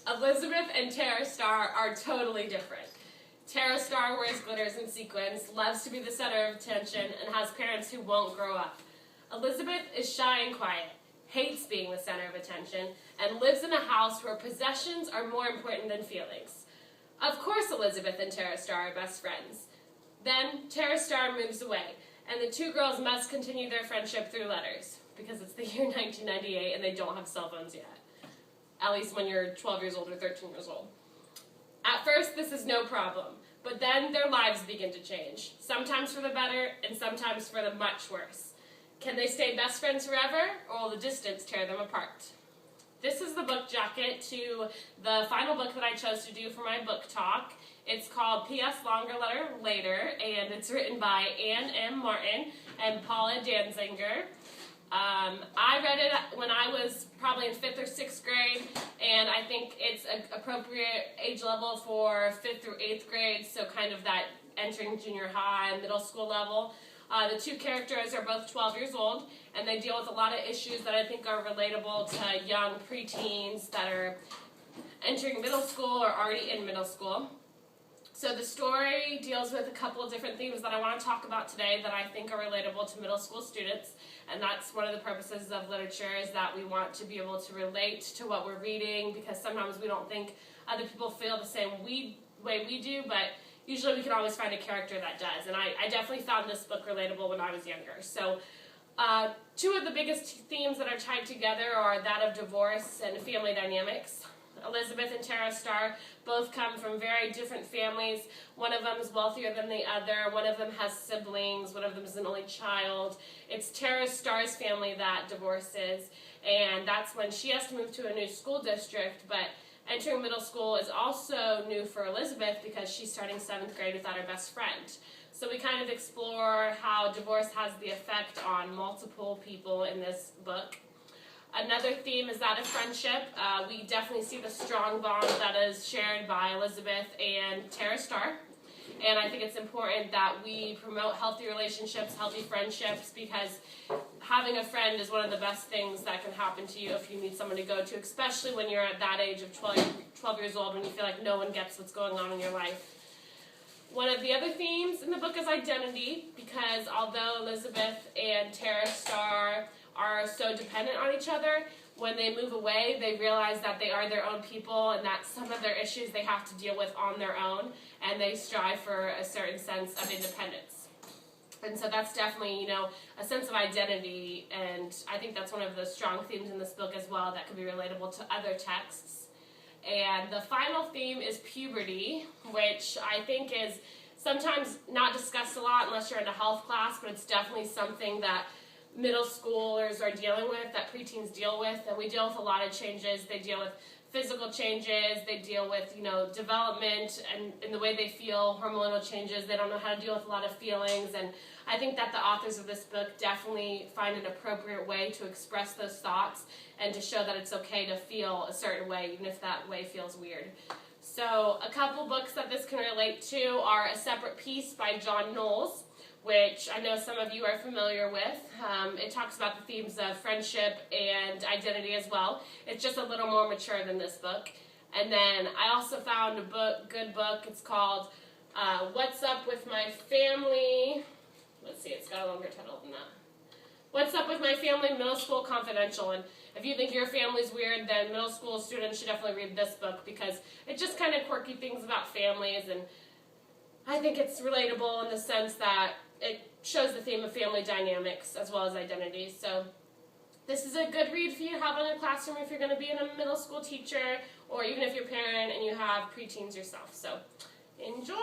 Elizabeth and Tara Star are totally different. Tara Star wears glitters and sequins, loves to be the center of attention, and has parents who won't grow up. Elizabeth is shy and quiet, hates being the center of attention, and lives in a house where possessions are more important than feelings. Of course Elizabeth and Tara Star are best friends. Then Tara Star moves away, and the two girls must continue their friendship through letters, because it's the year 1998 and they don't have cell phones yet. At least when you're 12 years old or 13 years old. At first, this is no problem, but then their lives begin to change, sometimes for the better and sometimes for the much worse. Can they stay best friends forever, or will the distance tear them apart? This is the book jacket to the final book that I chose to do for my book talk. It's called P.S. Longer Letter Later, and it's written by Anne M. Martin and Paula Danzinger. I read it when I was probably in 5th or 6th grade, and I think it's an appropriate age level for 5th through 8th grade, so kind of that entering junior high and middle school level. The two characters are both 12 years old, and they deal with a lot of issues that I think are relatable to young preteens that are entering middle school or already in middle school. So the story deals with a couple of different themes that I want to talk about today that I think are relatable to middle school students, and that's one of the purposes of literature, is that we want to be able to relate to what we're reading, because sometimes we don't think other people feel the same way we do, but usually we can always find a character that does, and I definitely found this book relatable when I was younger. So two of the biggest themes that are tied together are that of divorce and family dynamics. Elizabeth and Tara Star both come from very different families. One of them is wealthier than the other. One of them has siblings. One of them is an only child. It's Tara Star's family that divorces, and that's when she has to move to a new school district. But entering middle school is also new for Elizabeth because she's starting 7th grade without her best friend. So we kind of explore how divorce has the effect on multiple people in this book. Another theme is that of friendship. We definitely see the strong bond that is shared by Elizabeth and Tara Star. And I think it's important that we promote healthy relationships, healthy friendships, because having a friend is one of the best things that can happen to you if you need someone to go to, especially when you're at that age of 12 years old, when you feel like no one gets what's going on in your life. One of the other themes in the book is identity, because although Elizabeth and Tara Star are so dependent on each other, when they move away, they realize that they are their own people and that some of their issues they have to deal with on their own, and they strive for a certain sense of independence. And so that's definitely, a sense of identity, and I think that's one of the strong themes in this book as well that could be relatable to other texts. And the final theme is puberty, which I think is sometimes not discussed a lot unless you're in a health class, but it's definitely something that middle schoolers are dealing with, that preteens deal with, and we deal with a lot of changes. They deal with physical changes, they deal with, development and in the way they feel, hormonal changes. They don't know how to deal with a lot of feelings, and I think that the authors of this book definitely find an appropriate way to express those thoughts and to show that it's okay to feel a certain way, even if that way feels weird. So a couple books that this can relate to are A Separate Peace by John Knowles, which I know some of you are familiar with. It talks about the themes of friendship and identity as well. It's just a little more mature than this book. And then I also found a good book. It's called What's Up With My Family. Let's see, it's got a longer title than that. What's Up With My Family, Middle School Confidential. And if you think your family's weird, then middle school students should definitely read this book, because it's just kind of quirky things about families, and I think it's relatable in the sense that it shows the theme of family dynamics as well as identity. So this is a good read for you to have in your classroom if you're going to be a middle school teacher, or even if you're a parent and you have preteens yourself. So enjoy!